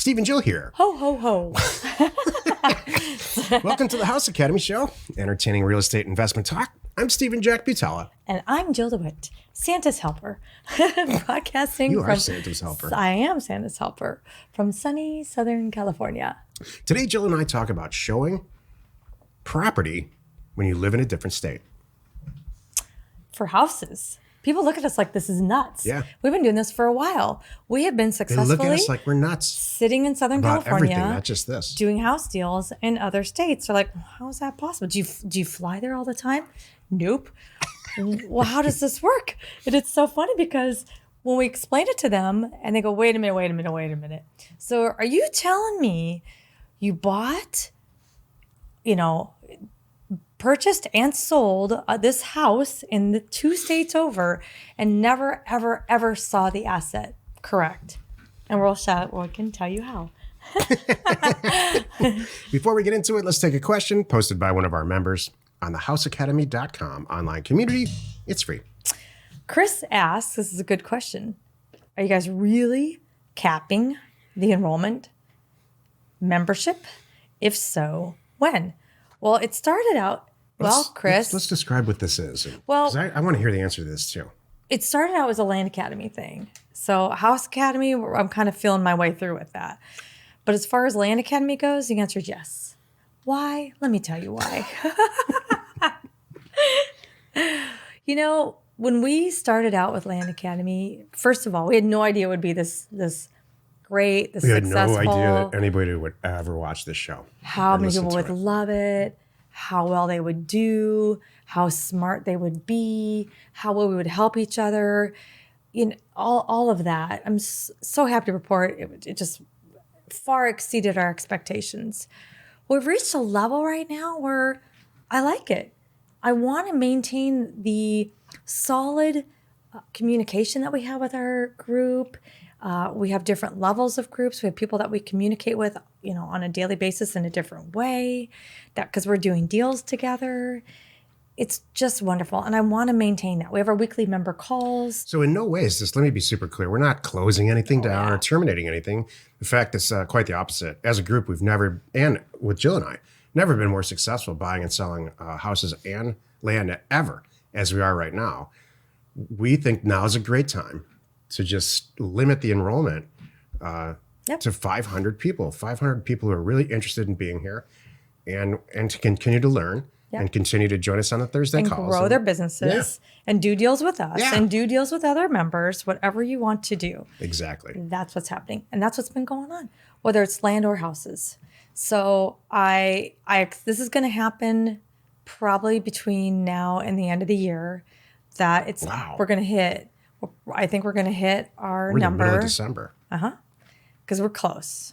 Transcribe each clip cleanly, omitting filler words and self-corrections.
Steve and Jill here. Ho, ho, ho. Welcome to the House Academy Show, entertaining real estate investment talk. I'm Steve and Jack Butala. And I'm Jill DeWitt, Santa's helper, broadcasting You from... are Santa's helper. I am Santa's helper from sunny Southern California. Today, Jill and I talk about showing property when you live in a different state. For houses. People look at us like this is nuts. Yeah. We've been doing this for a while. We have been They successfully look at us like we're nuts sitting in Southern about California, everything, not just this. doing house deals in other states. They're like, how is that possible? Do you fly there all the time? Nope. Well, how does this work? And it's so funny because when we explain it to them and they go, wait a minute. So are you telling me you bought, purchased and sold this house in the 2 states over and never, ever, ever saw the asset? Correct. And we can tell you how. Before we get into it, let's take a question posted by one of our members on the houseacademy.com online community. It's free. Chris asks, this is a good question. Are you guys really capping the enrollment membership? If so, when? Well, it started out, Chris. Let's describe what this is. Well, 'cause I want to hear the answer to this too. It started out as a Land Academy thing. So House Academy, I'm kind of feeling my way through with that. But as far as Land Academy goes, the answer is yes. Why? Let me tell you why. When we started out with Land Academy, first of all, we had no idea it would be this great, this successful. We had no idea that anybody would ever watch this show. How many people would love it, how well they would do, how smart they would be, how well we would help each other, all of that. I'm so happy to report it just far exceeded our expectations. We've reached a level right now where I like it. I want to maintain the solid communication that we have with our group. We have different levels of groups. We have people that we communicate with, on a daily basis in a different way, because we're doing deals together. It's just wonderful. And I want to maintain that. We have our weekly member calls. So in no way is this, let me be super clear, we're not closing anything down or terminating anything. In fact, it's quite the opposite. As a group, we've never, and with Jill and I, never been more successful buying and selling houses and land ever as we are right now. We think now is a great time to just limit the enrollment to 500 people who are really interested in being here and to continue to learn and continue to join us on the Thursday and calls. Grow their businesses and do deals with us and do deals with other members, whatever you want to do. Exactly. That's what's happening. And that's what's been going on, whether it's land or houses. So this is going to happen probably between now and the end of the year. I think we're going to hit our We're number. in the middle of December. Because we're close.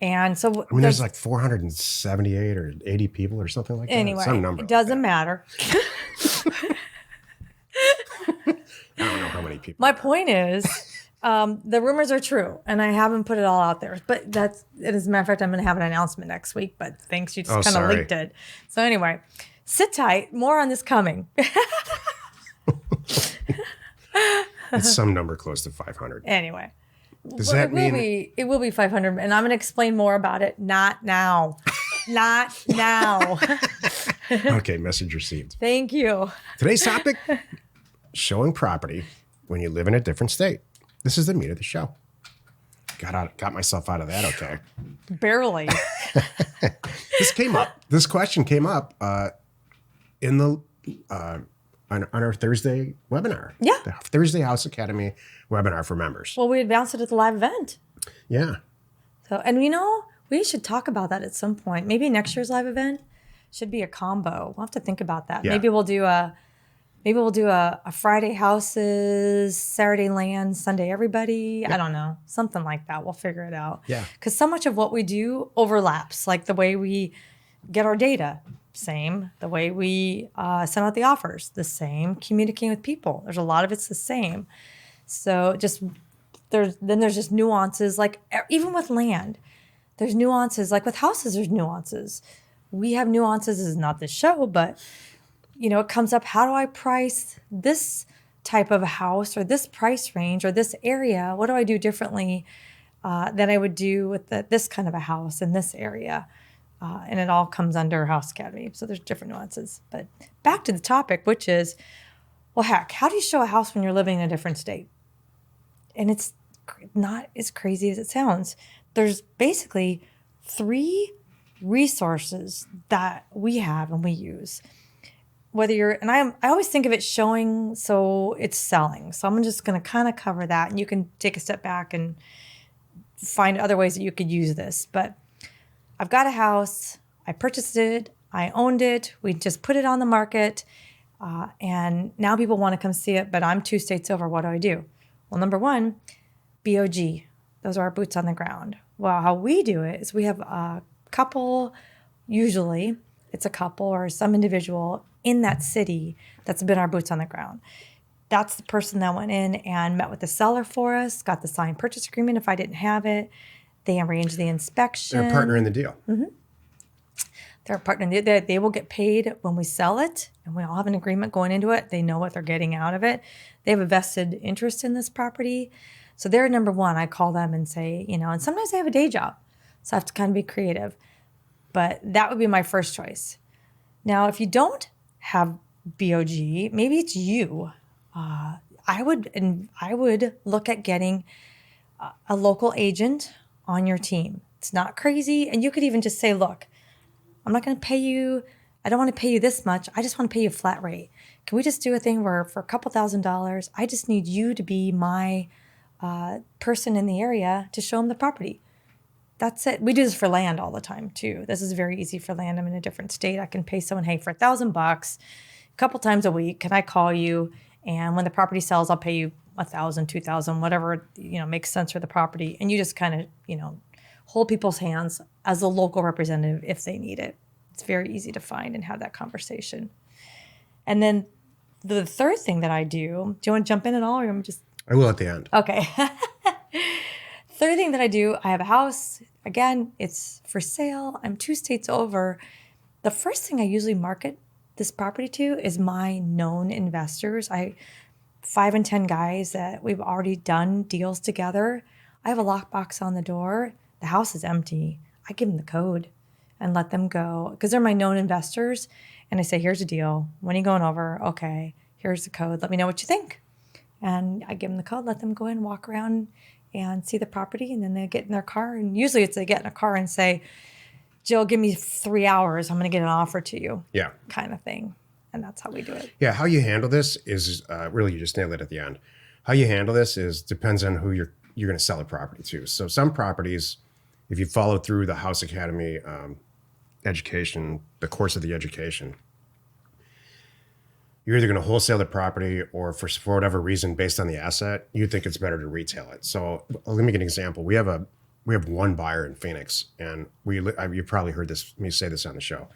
And so there's like 478 or 80 people or something like that. Anyway, some number it doesn't matter. I don't know how many people. My point is, the rumors are true, and I haven't put it all out there. But as a matter of fact, I'm going to have an announcement next week. But thanks, you just kind of leaked it. So anyway, sit tight. More on this coming. It's some number close to 500. Anyway. Does that mean it will be 500, and I'm going to explain more about it. Not now. Not now. Okay, message received. Thank you. Today's topic, showing property when you live in a different state. This is the meat of the show. Got myself out of that okay. Barely. This question came up in the on our Thursday webinar. Yeah. The Thursday House Academy webinar for members. Well, we advanced it at the live event. Yeah. So, and we should talk about that at some point. Maybe next year's live event should be a combo. We'll have to think about that. Yeah. Maybe we'll do a Friday houses, Saturday land, Sunday everybody. Yeah. I don't know. Something like that. We'll figure it out. Yeah. Because so much of what we do overlaps, like the way we get our data, same. The way we send out the offers, the same. Communicating with people, there's a lot of it's the same. So there's just nuances, like even with land, there's nuances. Like with houses, there's nuances. We have nuances. This is not this show, but it comes up. How do I price this type of a house or this price range or this area? What do I do differently than I would do with this kind of a house in this area. And it all comes under House Academy. So there's different nuances. But back to the topic, which is, well, heck, how do you show a house when you're living in a different state? And it's not as crazy as it sounds. There's basically 3 resources that we have and we use. Whether you're, and I always think of it showing, so it's selling. So I'm just going to kind of cover that, and you can take a step back and find other ways that you could use this. But I've got a house, I purchased it, I owned it, we just put it on the market, and now people want to come see it, but I'm 2 states over. What do? Well, number 1, BOG. Those are our boots on the ground. Well, how we do it is we have a couple, usually it's a couple or some individual in that city that's been our boots on the ground. That's the person that went in and met with the seller for us, got the signed purchase agreement if I didn't have it. They arranged the inspection. They're a partner in the deal. They're a partner. They will get paid when we sell it, and we all have an agreement going into it. They know what they're getting out of it. They have a vested interest in this property. So they're number 1. I call them and say, and sometimes they have a day job. So I have to kind of be creative. But that would be my first choice. Now, if you don't have BOG, maybe it's you. I would look at getting a local agent on your team. It's not crazy. And you could even just say, look, I'm not going to pay you. I don't want to pay you this much. I just want to pay you a flat rate. Can we just do a thing where for a couple $1,000s, I just need you to be my person in the area to show them the property. That's it. We do this for land all the time too. This is very easy for land. I'm in a different state. I can pay someone, hey, for $1,000, a couple times a week, can I call you? And when the property sells, I'll pay you $1,000, $2,000, whatever, makes sense for the property. And you just kind of, hold people's hands as a local representative if they need it. It's very easy to find and have that conversation. And then the third thing that I do you want to jump in at all, or I'm just? I will at the end. Okay. Third thing that I do, I have a house. Again, it's for sale. I'm 2 states over. The first thing I usually market this property to is my known investors. 5 and 10 guys that we've already done deals together. I have a lockbox on the door. The house is empty. I give them the code and let them go because they're my known investors. And I say, here's a deal. When are you going over? Okay, here's the code. Let me know what you think. And I give them the code, let them go in, walk around and see the property. And then they get in their car. And usually it's they get in a car and say, Jill, give me 3 hours. I'm going to get an offer to you. Yeah. Kind of thing. And that's how we do it. Yeah. How you handle this is really, you just nailed it at the end. How you handle this depends on who you're going to sell a property to. So some properties, if you follow through the House Academy education, the course of the education, you're either going to wholesale the property or for whatever reason, based on the asset, you think it's better to retail it. So let me give an example. We have one buyer in Phoenix, and you probably heard me say this on the show.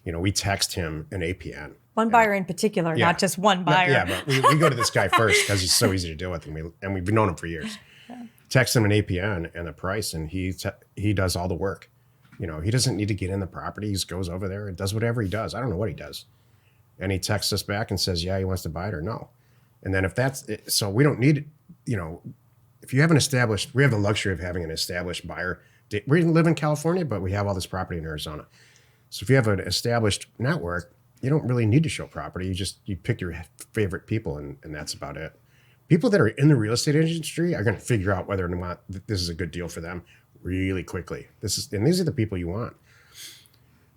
We text him an APN. One buyer in particular, Yeah. not just one buyer. But we go to this guy first because he's so easy to deal with, and we've known him for years. Yeah. Text him an APN and the price, and he does all the work. He doesn't need to get in the property. He just goes over there and does whatever he does. I don't know what he does. And he texts us back and says, yeah, he wants to buy it or no. And then if that's it, so we don't need, if you have we have the luxury of having an established buyer. We live in California, but we have all this property in Arizona. So if you have an established network, you don't really need to show property. You pick your favorite people and that's about it. People that are in the real estate industry are going to figure out whether or not this is a good deal for them really quickly. And these are the people you want.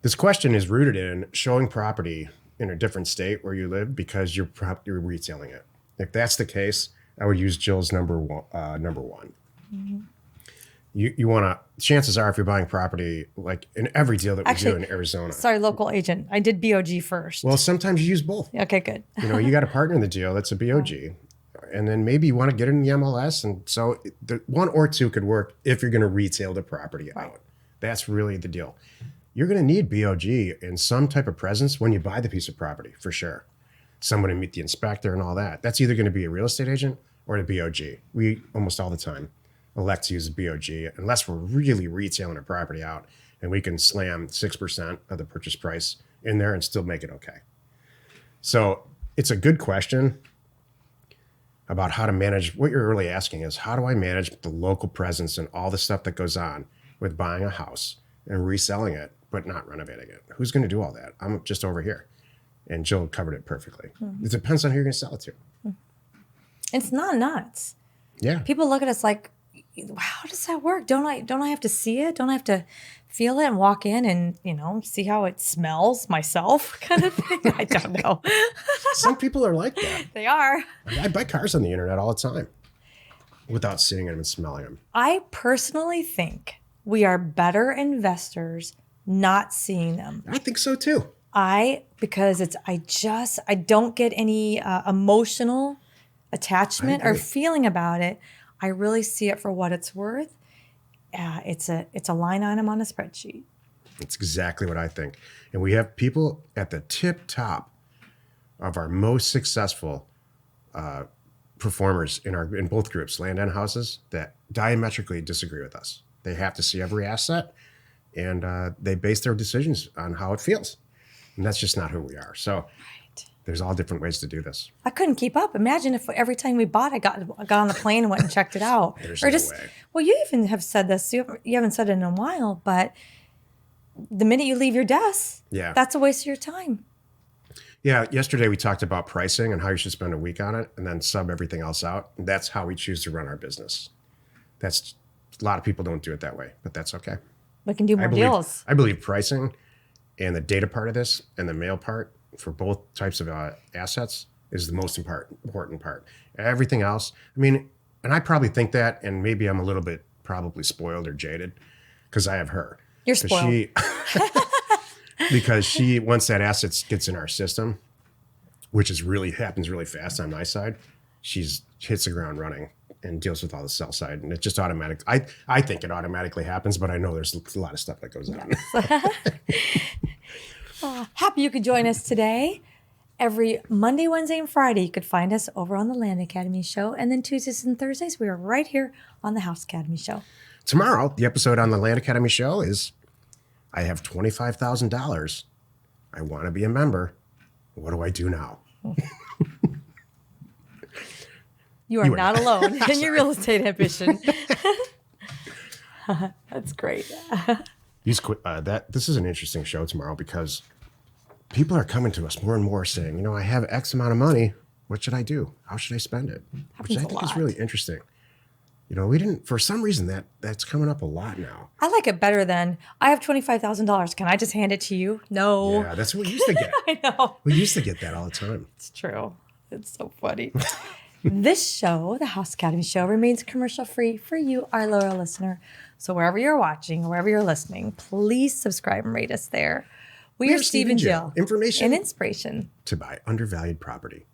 This question is rooted in showing property in a different state where you live because you're retailing it. If that's the case, I would use Jill's number one. Mm-hmm. You want to, chances are if you're buying property, like in every deal that we do in Arizona. Sorry, local agent. I did BOG first. Well, sometimes you use both. Okay, good. You got a partner in the deal that's a BOG. And then maybe you want to get it in the MLS. And so the 1 or 2 could work if you're going to retail the property out. That's really the deal. You're going to need BOG in some type of presence when you buy the piece of property, for sure. Someone to meet the inspector and all that. That's either going to be a real estate agent or a BOG. We almost all the time elect to use a BOG unless we're really retailing a property out and we can slam 6% of the purchase price in there and still make it okay. So it's a good question. about how to manage. What you're really asking is, how do I manage the local presence and all the stuff that goes on with buying a house and reselling it, but not renovating it? Who's going to do all that? I'm just over here. And Jill covered it perfectly. It depends on who you're going to sell it to. It's not nuts. Yeah. People look at us like, how does that work? Don't I have to see it? Don't I have to feel it and walk in and, see how it smells myself kind of thing? I don't know. Some people are like that. They are. I buy cars on the internet all the time without seeing them and smelling them. I personally think we are better investors not seeing them. I think so too. Because I don't get any emotional attachment or feeling about it. I really see it for what it's worth. It's a line item on a spreadsheet. It's exactly what I think. And we have people at the tip top of our most successful performers in both groups, land and houses, that diametrically disagree with us. They have to see every asset, and they base their decisions on how it feels. And that's just not who we are. So there's all different ways to do this. I couldn't keep up. Imagine if every time we bought, I got on the plane and went and checked it out. There's no way. Well, you even have said this. You haven't said it in a while, but the minute you leave your desk, that's a waste of your time. Yeah, yesterday we talked about pricing and how you should spend a week on it and then sub everything else out. And that's how we choose to run our business. A lot of people don't do it that way, but that's okay. We can do more deals. I believe pricing and the data part of this and the mail part for both types of assets is the most important part. Everything else, and I probably think that, and maybe I'm a little bit probably spoiled or jaded because I have her. You're spoiled. Because she, once that asset gets in our system, which happens really fast on my side, she hits the ground running and deals with all the sell side, and it just automatic. I think it automatically happens, but I know there's a lot of stuff that goes on. Happy you could join us today. Every Monday, Wednesday, and Friday, you could find us over on the Land Academy Show, and then Tuesdays and Thursdays, we are right here on the House Academy Show. Tomorrow, the episode on the Land Academy Show is, I have $25,000. I want to be a member. What do I do now? You are not alone in your real estate ambition. That's great. This is an interesting show tomorrow because people are coming to us more and more saying, I have X amount of money. What should I do? How should I spend it? Which I think is really interesting. We didn't, for some reason, that's coming up a lot now. I like it better than, I have $25,000. Can I just hand it to you? No. Yeah, that's what we used to get. I know. We used to get that all the time. It's true. It's so funny. This show, the House Academy Show, remains commercial free for you, our loyal listener. So wherever you're watching, wherever you're listening, please subscribe and rate us there. We are Steve and Jill. Information and inspiration to buy undervalued property.